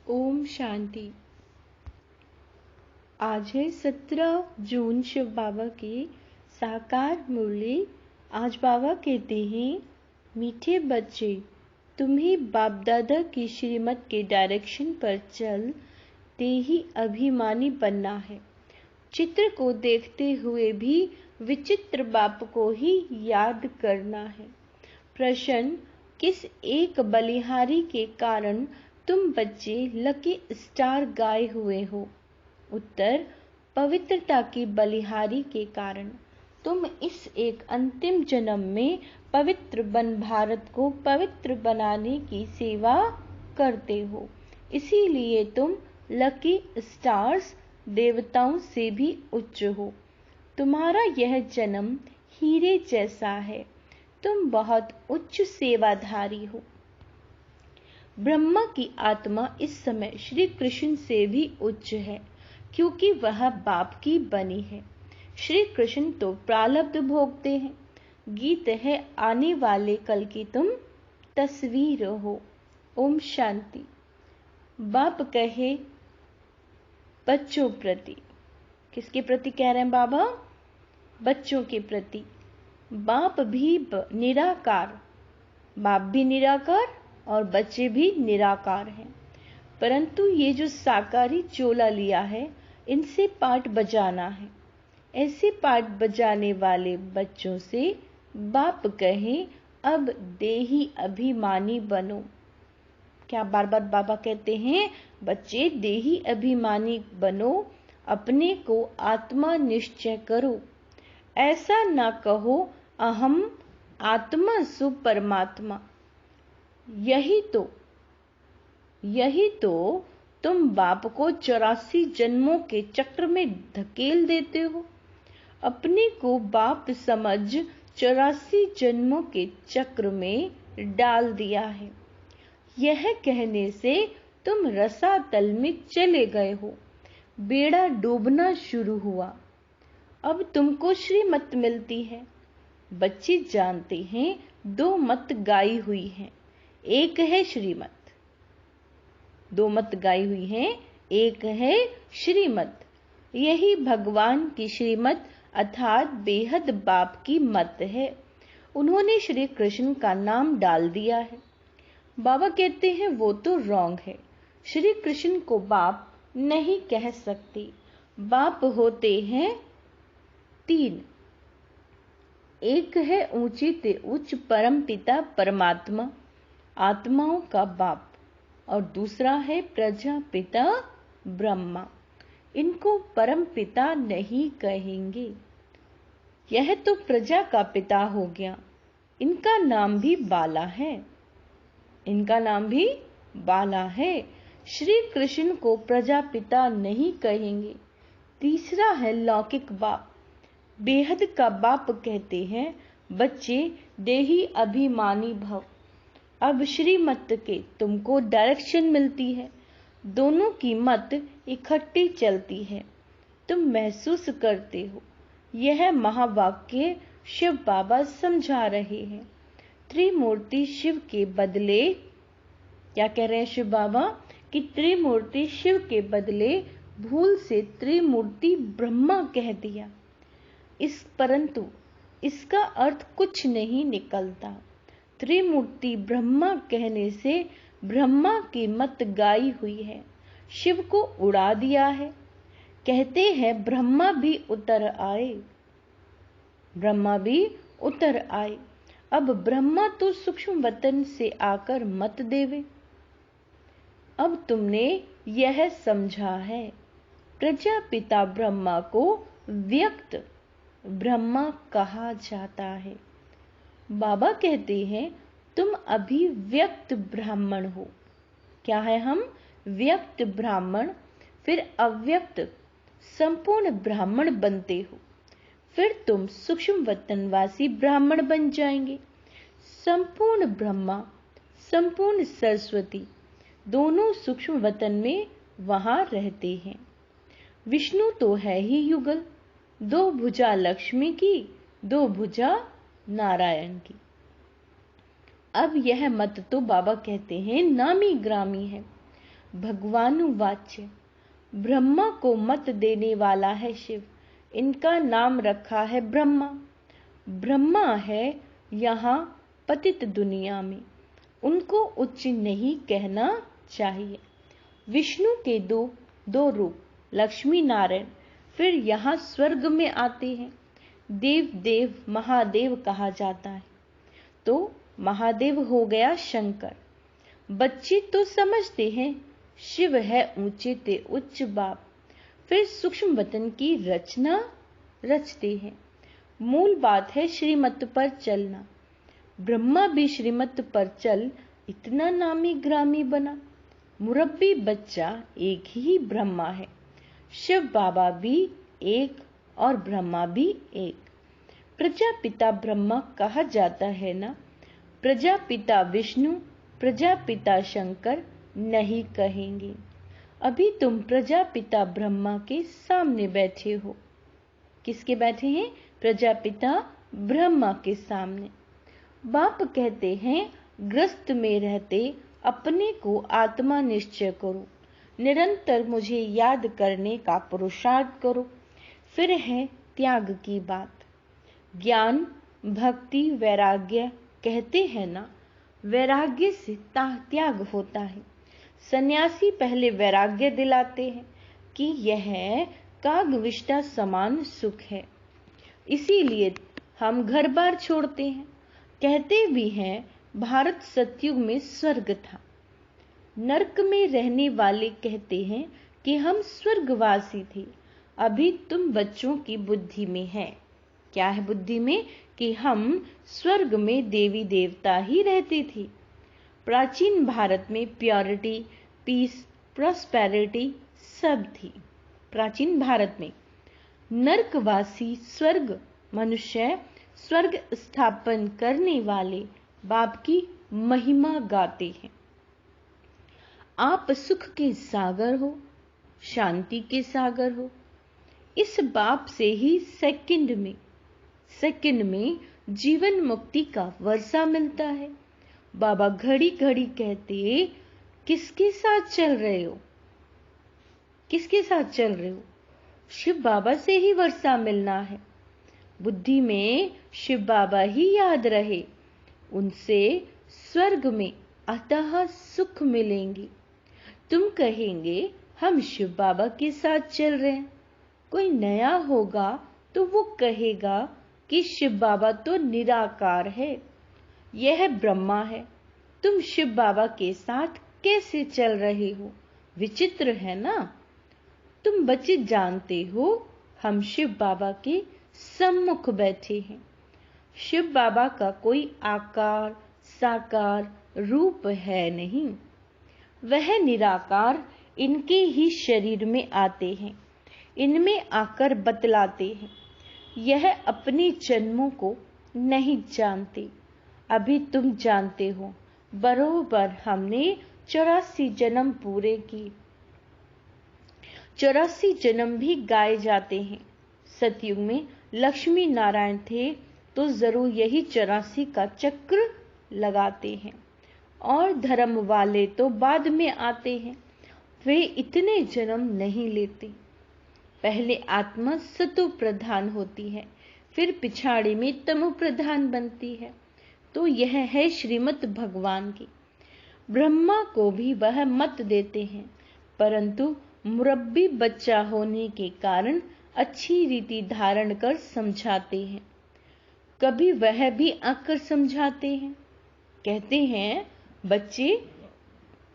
ओम शांति। आज है 17 जून शिव बाबा की साकार मुरली। आज बाबा कहते हैं, मीठे बच्चे, तुम्हें बाप दादा की श्रीमत के डायरेक्शन पर चल ते ही अभिमानी बनना है। चित्र को देखते हुए भी विचित्र बाप को ही याद करना है। प्रश्न, किस एक बलिहारी के कारण तुम बच्चे लकी स्टार गाए हुए हो? उत्तर, पवित्रता की बलिहारी के कारण। तुम इस एक अंतिम जन्म में पवित्र बन भारत को पवित्र बनाने की सेवा करते हो। इसीलिए तुम लकी स्टार्स देवताओं से भी उच्च हो। तुम्हारा यह जन्म हीरे जैसा है। तुम बहुत उच्च सेवाधारी हो। ब्रह्मा की आत्मा इस समय श्री कृष्ण से भी उच्च है, क्योंकि वह बाप की बनी है। श्री कृष्ण तो प्रारब्ध भोगते हैं। गीत है, आने वाले कल की तुम तस्वीर हो। ओम शांति। बाप कहे बच्चों प्रति, किसके प्रति कह रहे हैं बाबा? बच्चों के प्रति। बाप भी निराकार, बाप भी निराकार और बच्चे भी निराकार हैं। परंतु ये जो साकारी चोला लिया है, इनसे पाठ बजाना है। ऐसे पाठ बजाने वाले बच्चों से बाप कहें, अब देही अभिमानी बनो। क्या बार बार बाबा कहते हैं, बच्चे देही अभिमानी बनो, अपने को आत्मा निश्चय करो। ऐसा ना कहो अहम आत्मा सु परमात्मा। यही तो तुम बाप को 84 जन्मों के चक्र में धकेल देते हो। अपने को बाप समझ 84 जन्मों के चक्र में डाल दिया है। यह कहने से तुम रसातल में चले गए हो। बेड़ा डूबना शुरू हुआ। अब तुमको श्रीमत मिलती है। बच्चे जानते हैं, 2 मत गाई हुई हैं। एक है श्रीमत, 2 मत गाई हुई हैं, एक है श्रीमत। यही भगवान की श्रीमत अर्थात बेहद बाप की मत है। उन्होंने श्री कृष्ण का नाम डाल दिया है। बाबा कहते हैं वो तो रॉन्ग है। श्री कृष्ण को बाप नहीं कह सकते। बाप होते हैं 3। एक है ऊंचे ते उच्च परम पिता परमात्मा, आत्माओं का बाप, और दूसरा है प्रजापिता ब्रह्मा। इनको परम पिता नहीं कहेंगे। यह तो प्रजा का पिता हो गया। इनका नाम भी बाला है। इनका नाम भी बाला है। श्री कृष्ण को प्रजापिता नहीं कहेंगे। तीसरा है लौकिक बाप, बेहद का बाप कहते हैं, बच्चे देही अभिमानी भव। अब श्रीमत के तुमको डायरेक्शन मिलती है। दोनों की मत इकट्ठी चलती है। तुम महसूस करते हो। यह महावाक्य शिव बाबा समझा रहे हैं। त्रिमूर्ति शिव के बदले, क्या कह रहे हैं शिव बाबा? कि त्रिमूर्ति शिव के बदले भूल से त्रिमूर्ति ब्रह्मा कह दिया। परंतु इसका अर्थ कुछ नहीं निकलता। त्रिमूर्ति ब्रह्मा कहने से ब्रह्मा की मत गाई हुई है। शिव को उड़ा दिया है। कहते हैं ब्रह्मा भी उतर आए। ब्रह्मा भी उतर आए। अब ब्रह्मा तो सूक्ष्म वतन से आकर मत देवे। अब तुमने यह समझा है। प्रजापिता ब्रह्मा को व्यक्त ब्रह्मा कहा जाता है। बाबा कहते हैं तुम अभी व्यक्त ब्राह्मण हो। क्या है हम? व्यक्त ब्राह्मण, फिर अव्यक्त संपूर्ण ब्राह्मण बनते हो। फिर तुम सूक्ष्म वतनवासी ब्राह्मण बन जाएंगे। संपूर्ण ब्रह्मा, संपूर्ण सरस्वती दोनों सूक्ष्म वतन में वहां रहते हैं। विष्णु तो है ही युगल, 2 भुजा लक्ष्मी की, 2 भुजा नारायण की। अब यह मत तो बाबा कहते हैं नामी ग्रामी है। भगवानुवाच्य। ब्रह्मा को मत देने वाला है शिव, इनका नाम रखा है ब्रह्मा। ब्रह्मा है यहाँ पतित दुनिया में, उनको उच्च नहीं कहना चाहिए। विष्णु के दो रूप लक्ष्मी नारायण फिर यहाँ स्वर्ग में आते हैं। देव देव महादेव कहा जाता है, तो महादेव हो गया शंकर। बच्चे तो समझते हैं शिव है ऊंचे ते उच्च बाप, फिर सूक्ष्म वतन की रचना रचते हैं। मूल बात है श्रीमत पर चलना। ब्रह्मा भी श्रीमत पर चल इतना नामी ग्रामी बना। मुरब्बी बच्चा एक ही ब्रह्मा है, शिव बाबा भी एक और ब्रह्मा भी एक। प्रजापिता ब्रह्मा कहा जाता है ना, प्रजापिता विष्णु प्रजापिता शंकर नहीं कहेंगे। अभी तुम प्रजापिता ब्रह्मा के सामने बैठे हो। किसके बैठे हैं? प्रजापिता ब्रह्मा के सामने। बाप कहते हैं ग्रस्त में रहते अपने को आत्मा निश्चय करो, निरंतर मुझे याद करने का पुरुषार्थ करो। फिर है त्याग की बात। ज्ञान भक्ति वैराग्य कहते हैं ना, वैराग्य से त्याग होता है। सन्यासी पहले वैराग्य दिलाते हैं कि यह कागविष्टा समान सुख है, इसीलिए हम घर बार छोड़ते हैं। कहते भी हैं भारत सतयुग में स्वर्ग था। नरक में रहने वाले कहते हैं कि हम स्वर्गवासी थे। अभी तुम बच्चों की बुद्धि में है, क्या है बुद्धि में? कि हम स्वर्ग में देवी देवता ही रहते थे। प्राचीन भारत में प्योरिटी, पीस, प्रॉस्पेरिटी सब थी। प्राचीन भारत में नरकवासी स्वर्ग मनुष्य स्वर्ग स्थापन करने वाले बाप की महिमा गाते हैं। आप सुख के सागर हो, शांति के सागर हो। इस बाप से ही सेकंड में जीवन मुक्ति का वर्षा मिलता है। बाबा घड़ी घड़ी कहते किसके साथ चल रहे हो? किसके साथ चल रहे हो? शिव बाबा से ही वर्षा मिलना है। बुद्धि में शिव बाबा ही याद रहे, उनसे स्वर्ग में अतः सुख मिलेंगे। तुम कहेंगे हम शिव बाबा के साथ चल रहे हैं। कोई नया होगा तो वो कहेगा कि शिव बाबा तो निराकार है, यह ब्रह्मा है, तुम शिव बाबा के साथ कैसे चल रहे हो? विचित्र है ना। तुम बच्चे जानते हो हम शिव बाबा के सम्मुख बैठे हैं। शिव बाबा का कोई आकार साकार रूप है नहीं, वह निराकार इनके ही शरीर में आते हैं, इनमें आकर बतलाते हैं। यह अपने जन्मों को नहीं जानते, अभी तुम जानते हो। बरोबर हमने 84 जन्म पूरे किए। 84 जन्म भी गाए जाते हैं। सतयुग में लक्ष्मी नारायण थे तो जरूर यही 84 का चक्र लगाते हैं। और धर्म वाले तो बाद में आते हैं, वे इतने जन्म नहीं लेते। पहले आत्मा सतो प्रधान होती है, फिर पिछाड़ी में तमो प्रधान बनती है। तो यह है श्रीमत भगवान की। ब्रह्मा को भी वह मत देते हैं, परंतु मुरब्बी बच्चा होने के कारण अच्छी रीति धारण कर समझाते हैं। कभी वह भी आकर समझाते हैं। कहते हैं बच्चे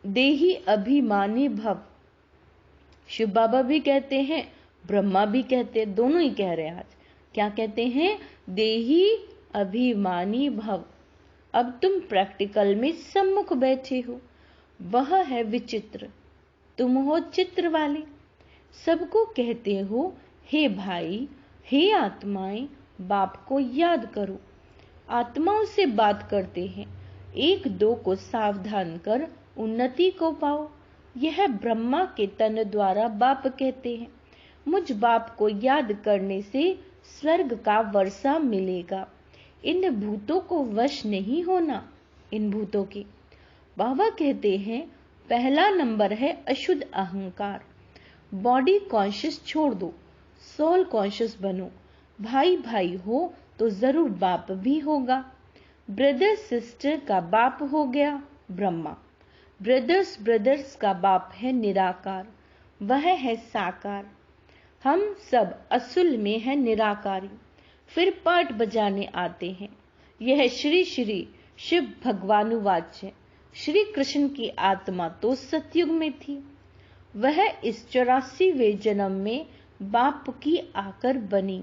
देही अभिमानी भव। शिव बाबा भी कहते हैं, ब्रह्मा भी कहते हैं, दोनों ही कह रहे हैं आज। क्या कहते हैं? देही अभिमानी भव। अब तुम प्रैक्टिकल में सम्मुख बैठे हो, वह है विचित्र। तुम हो चित्र वाले। सबको कहते हो हे भाई, हे आत्माएं, बाप को याद करो। आत्माओं से बात करते हैं, एक दो को सावधान कर उन्नति को पाओ। यह ब्रह्मा के तन द्वारा बाप कहते हैं। मुझ बाप को याद करने से स्वर्ग का वर्षा मिलेगा। इन भूतों को वश नहीं होना, इन भूतों के। बाबा कहते हैं पहला नंबर है अशुद्ध अहंकार। बॉडी कॉन्शियस छोड़ दो, सोल कॉन्शियस बनो। भाई भाई हो तो जरूर बाप भी होगा। ब्रदर सिस्टर का बाप हो गया ब्रह्मा। ब्रदर्स ब्रदर्स का बाप है निराकार, वह है साकार। हम सब असुल में है निराकारी। फिर पाठ बजाने आते हैं। यह श्री श्री शिव भगवानुवाच्य। श्री कृष्ण की आत्मा तो सतयुग में थी, वह इस 84वें जन्म में बाप की आकर बनी,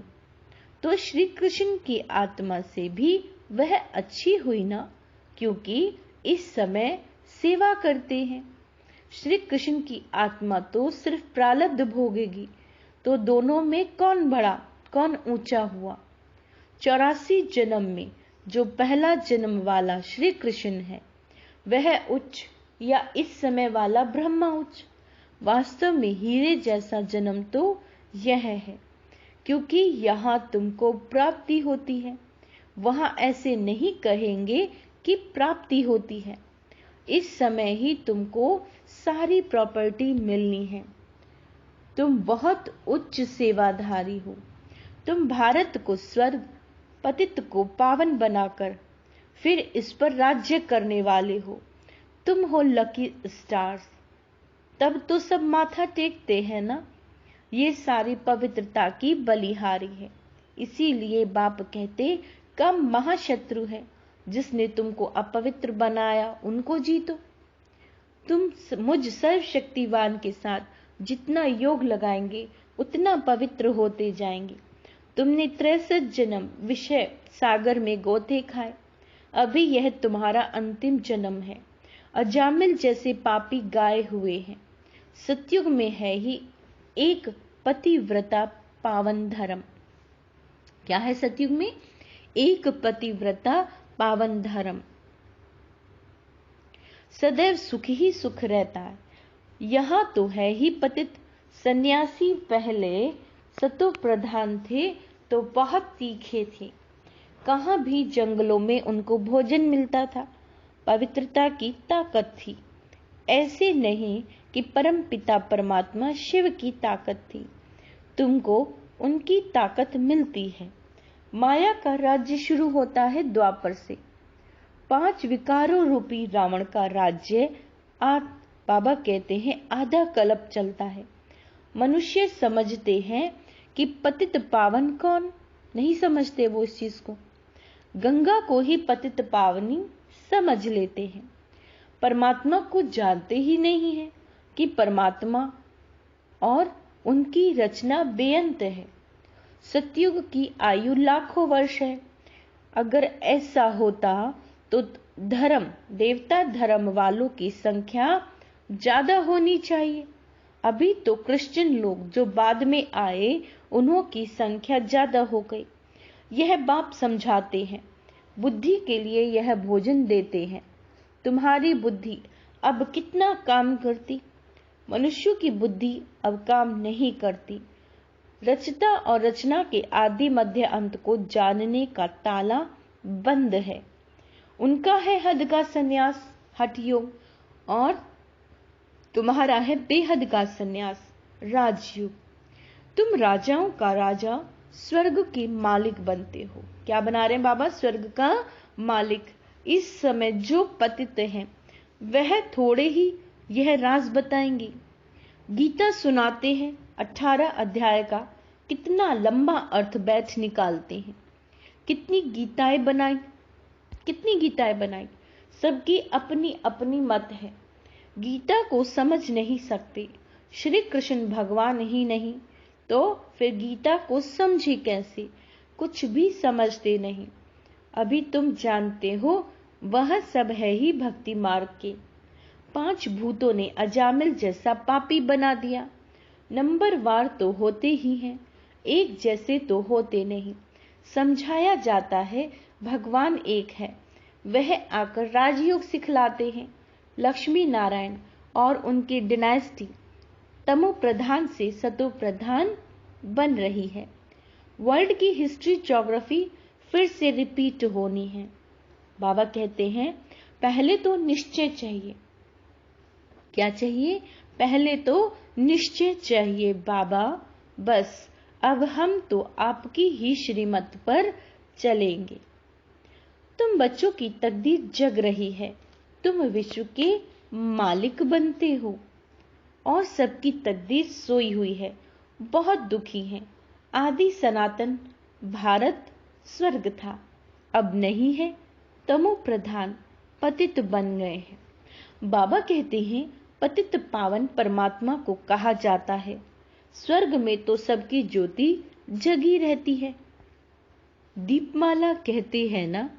तो श्री कृष्ण की आत्मा से भी वह अच्छी हुई ना, क्योंकि इस समय सेवा करते हैं। श्री कृष्ण की आत्मा तो सिर्फ प्रारब्ध भोगेगी, तो दोनों में कौन बड़ा कौन ऊंचा हुआ? 84 जन्म में जो पहला जन्म वाला श्री कृष्ण है वह उच्च, या इस समय वाला ब्रह्मा उच्च? वास्तव में हीरे जैसा जन्म तो यह है, क्योंकि यहाँ तुमको प्राप्ति होती है, वहां ऐसे नहीं कहेंगे कि प्राप्ति होती है। इस समय ही तुमको सारी प्रॉपर्टी मिलनी है। तुम बहुत उच्च सेवाधारी हो। तुम भारत को स्वर्ग, पतित को पावन बनाकर फिर इस पर राज्य करने वाले हो। तुम हो लकी स्टार्स। तब तो सब माथा टेकते हैं ना। ये सारी पवित्रता की बलिहारी है। इसीलिए बाप कहते कम महाशत्रु है, जिसने तुमको अपवित्र बनाया उनको जीतो। तुम मुझ सर्वशक्तिवान के साथ जितना योग लगाएंगे उतना पवित्र होते जाएंगे। तुमने 63 जन्म विषय सागर में गोते खाए, अभी यह तुम्हारा अंतिम जन्म है। अजामिल जैसे पापी गाए हुए हैं। सतयुग में है ही एक पतिव्रता पावन धर्म। क्या है सतयुग में? एक पतिव्रता पावन धर्म। सदैव सुख ही सुख रहता है। यहां तो है ही पतित। सन्यासी पहले सतो प्रधान थे तो बहुत तीखे थे। कहां भी जंगलों में उनको भोजन मिलता था। पवित्रता की ताकत थी। ऐसे नहीं कि परम पिता परमात्मा शिव की ताकत थी। तुमको उनकी ताकत मिलती है। माया का राज्य शुरू होता है द्वापर से। 5 विकारों रूपी रावण का राज्य बाबा कहते हैं आधा कल्प चलता है। मनुष्य समझते हैं कि पतित पावन कौन, नहीं समझते वो इस चीज को। गंगा को ही पतित पावनी समझ लेते हैं। परमात्मा को जानते ही नहीं है कि परमात्मा और उनकी रचना बेअंत है। सतयुग की आयु लाखों वर्ष है। अगर ऐसा होता तो धर्म देवता धर्म वालों की संख्या ज्यादा होनी चाहिए। अभी तो क्रिश्चियन लोग जो बाद में आए उन्हों की संख्या ज्यादा हो गई। यह बाप समझाते हैं। बुद्धि के लिए यह भोजन देते हैं। तुम्हारी बुद्धि अब कितना काम करती? मनुष्य की बुद्धि अब काम नहीं करती। रचता और रचना के आदि मध्य अंत को जानने का ताला बंद है। उनका है हद का संन्यास हठ योग, और तुम्हारा है बेहद का संन्यास राजयोग। तुम राजाओं का राजा स्वर्ग के मालिक बनते हो। क्या बना रहे हैं बाबा? स्वर्ग का मालिक। इस समय जो पतित हैं वह थोड़े ही यह राज बताएंगे। गीता सुनाते हैं 18 अध्याय का कितना लंबा अर्थ बैठ निकालते हैं। कितनी गीताएं बनाई, सबकी अपनी अपनी मत है। गीता को समझ नहीं सकते। श्री कृष्ण भगवान ही नहीं तो फिर गीता को समझे कैसे? कुछ भी समझते नहीं। अभी तुम जानते हो वह सब है ही भक्ति मार्ग के। 5 भूतों ने अजामिल जैसा पापी बना दिया। नंबरवार तो होते ही हैं, एक जैसे तो होते नहीं। समझाया जाता है भगवान एक है, वह आकर राजयोग सिखलाते हैं। लक्ष्मी नारायण और उनकी डिनास्टी तमो प्रधान से सतो प्रधान बन रही है। वर्ल्ड की हिस्ट्री ज्योग्राफी फिर से रिपीट होनी है। बाबा कहते हैं पहले तो निश्चय चाहिए। क्या चाहिए? पहले तो निश्चय चाहिए बाबा, बस अब हम तो आपकी ही श्रीमत पर चलेंगे। तुम बच्चों की तकदीर जग रही है, तुम विश्व के मालिक बनते हो और सबकी तकदीर सोई हुई है, बहुत दुखी हैं। आदि सनातन भारत स्वर्ग था, अब नहीं है, तमो प्रधान पतित बन गए हैं। बाबा कहते हैं पतित पावन परमात्मा को कहा जाता है। स्वर्ग में तो सबकी ज्योति जगी रहती है। दीपमाला कहते हैं ना,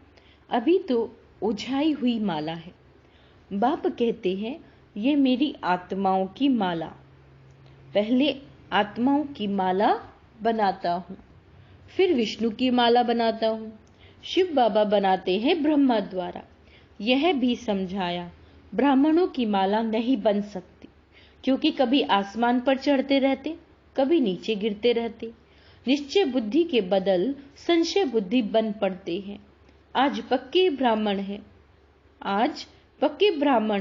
अभी तो उझाई हुई माला है। बाप कहते हैं ये मेरी आत्माओं की माला, पहले आत्माओं की माला बनाता हूँ, फिर विष्णु की माला बनाता हूँ। शिव बाबा बनाते हैं ब्रह्मा द्वारा। यह भी समझाया ब्राह्मणों की माला नहीं बन सकती, क्योंकि कभी आसमान पर चढ़ते रहते, कभी नीचे गिरते रहते। निश्चय बुद्धि के बदल संशय बुद्धि बन पड़ते हैं। आज पक्के ब्राह्मण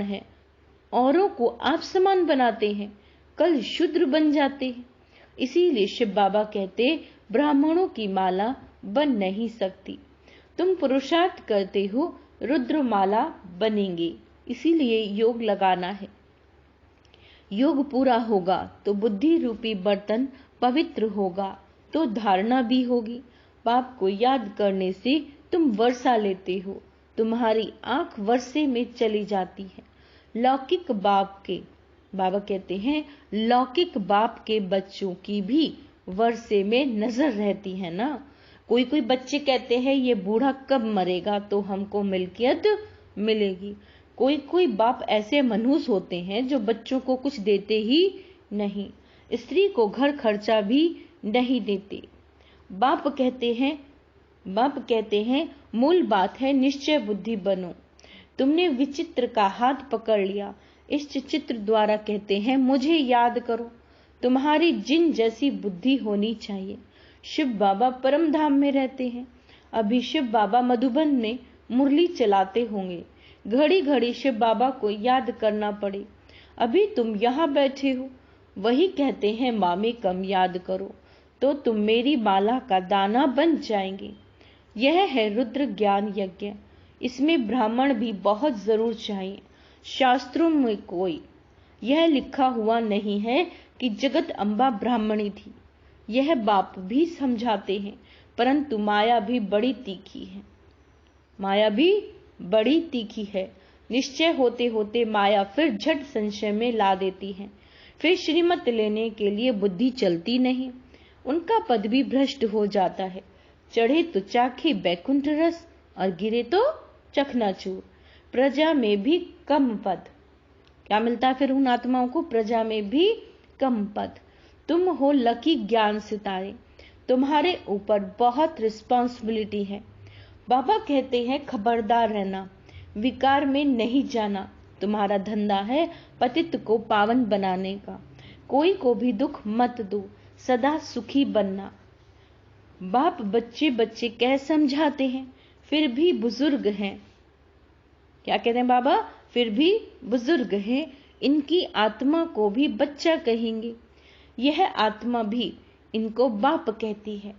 हैं, औरों को आप समान बनाते हैं, कल शूद्र बन जाते हैं। इसीलिए शिव बाबा कहते ब्राह्मणों की माला बन नहीं सकती। तुम पुरुषार्थ करते हो, रुद्र माला बनेंगे, इसीलिए योग लगाना है। योग पूरा होगा तो बुद्धि रूपी बर्तन पवित्र होगा, तो धारणा भी होगी। बाप को याद करने से तुम वर्षा लेते हो, तुम्हारी आंख वर्षे में चली जाती है। लौकिक बाप के, बाबा कहते हैं लौकिक बाप के बच्चों की भी वर्षे में नजर रहती है ना। कोई बच्चे कहते हैं ये बूढ़ा कब मरेगा तो हमको मिल्कियत मिलेगी। कोई बाप ऐसे मनहूस होते हैं जो बच्चों को कुछ देते ही नहीं, स्त्री को घर खर्चा भी नहीं देते। बाप कहते हैं मूल बात है निश्चय बुद्धि बनो। तुमने विचित्र का हाथ पकड़ लिया, इस चित्र द्वारा कहते हैं मुझे याद करो। तुम्हारी जिन जैसी बुद्धि होनी चाहिए। शिव बाबा परम धाम में रहते हैं। अभी शिव बाबा मधुबन में मुरली चलाते होंगे। घड़ी घड़ी शिव बाबा को याद करना पड़े। अभी तुम यहाँ बैठे हो, वही कहते हैं माँ में कम याद करो तो तुम मेरी माला का दाना बन जाएंगे। यह है रुद्र ज्ञान यज्ञ। इसमें ब्राह्मण भी बहुत जरूर चाहिए। शास्त्रों में कोई यह लिखा हुआ नहीं है कि जगत अम्बा ब्राह्मणी थी। यह बाप भी समझाते हैं, परंतु माया भी बड़ी तीखी है। निश्चय होते होते माया फिर झट संशय में ला देती है। फिर श्रीमत लेने के लिए बुद्धि चलती नहीं, उनका पद भी भ्रष्ट हो जाता है। चढ़े तो चाखे बैकुंठ रस और गिरे तो चकनाचूर। प्रजा में भी कम पद। क्या मिलता फिर उन आत्माओं को? प्रजा में भी कम पद। तुम हो लकी ज्ञान सितारे, तुम्हारे ऊपर बहुत रिस्पॉन्सिबिलिटी है। बाबा कहते हैं खबरदार रहना, विकार में नहीं जाना। तुम्हारा धंधा है पतित को पावन बनाने का। कोई को भी दुख मत दो, सदा सुखी बनना। बाप बच्चे कह समझाते हैं, फिर भी बुजुर्ग हैं। क्या कहते हैं बाबा? फिर भी बुजुर्ग हैं, इनकी आत्मा को भी बच्चा कहेंगे। यह आत्मा भी इनको बाप कहती है।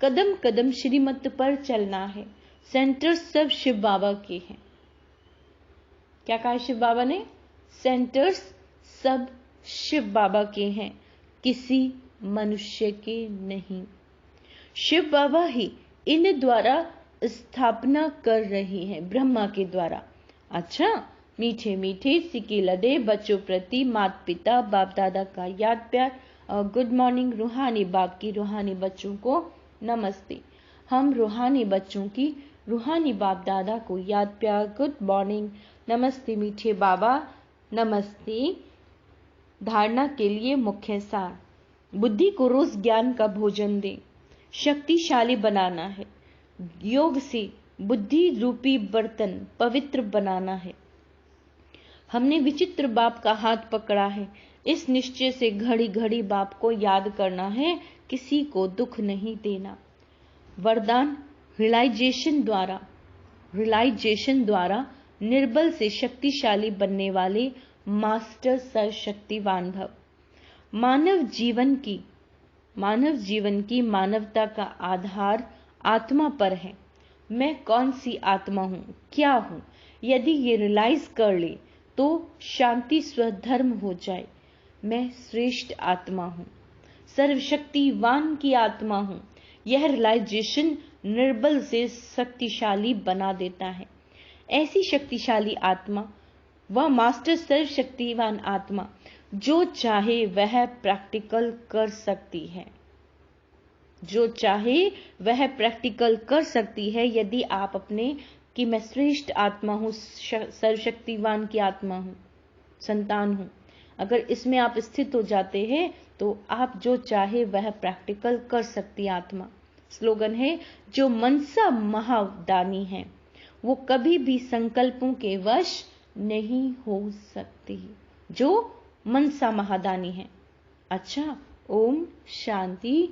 कदम कदम श्रीमत पर चलना है। सेंटर्स सब शिव बाबा के हैं। क्या कहा शिव बाबा ने? सेंटर्स सब शिव बाबा के हैं, किसी मनुष्य के नहीं। शिव बाबा ही इन द्वारा स्थापना कर रही हैं, ब्रह्मा के द्वारा। अच्छा, मीठे मीठे सिक्के लदे बच्चों प्रति माता पिता बाप दादा का याद प्यार और गुड मॉर्निंग। रूहानी बाप की रूहानी बच्चों को नमस्ते। हम रूहानी बच्चों की रूहानी बाप दादा को याद प्यार, गुड मॉर्निंग, नमस्ते मीठे बाबा, नमस्ते। धारणा के लिए मुख्य सार, बुद्धि को रोज ज्ञान का भोजन दें, शक्तिशाली बनाना है। योग से बुद्धि रूपी बर्तन पवित्र बनाना है। हमने विचित्र बाप का हाथ पकड़ा है। इस निश्चय से घड़ी घड़ी बाप को याद करना है, किसी को दुख नहीं देना। वरदान रियलाइजेशन द्वारा निर्बल से शक्तिशाली बनने वाले मास्टर सर्वशक्तिवान भव। मानव जीवन की मानवता का आधार आत्मा पर है। मैं कौन सी आत्मा हूं, क्या हूं, यदि ये रियलाइज कर ले तो शांति स्वधर्म हो जाए। मैं श्रेष्ठ आत्मा हूं, सर्वशक्तिवान की आत्मा हूं। यह रियलाइजेशन निर्बल से शक्तिशाली बना देता है। ऐसी शक्तिशाली आत्मा, वह मास्टर सर्वशक्तिवान आत्मा, जो चाहे वह प्रैक्टिकल कर सकती है। जो चाहे वह प्रैक्टिकल कर सकती है। यदि आप अपने कि मैं श्रेष्ठ आत्मा हूं, सर्वशक्तिवान की आत्मा हूं, संतान हूं, अगर इसमें आप स्थित हो जाते हैं तो आप जो चाहे वह प्रैक्टिकल कर सकती आत्मा। स्लोगन है, जो मनसा महादानी है वो कभी भी संकल्पों के वश नहीं हो सकती। जो मनसा महादानी है। अच्छा, ओम शांति।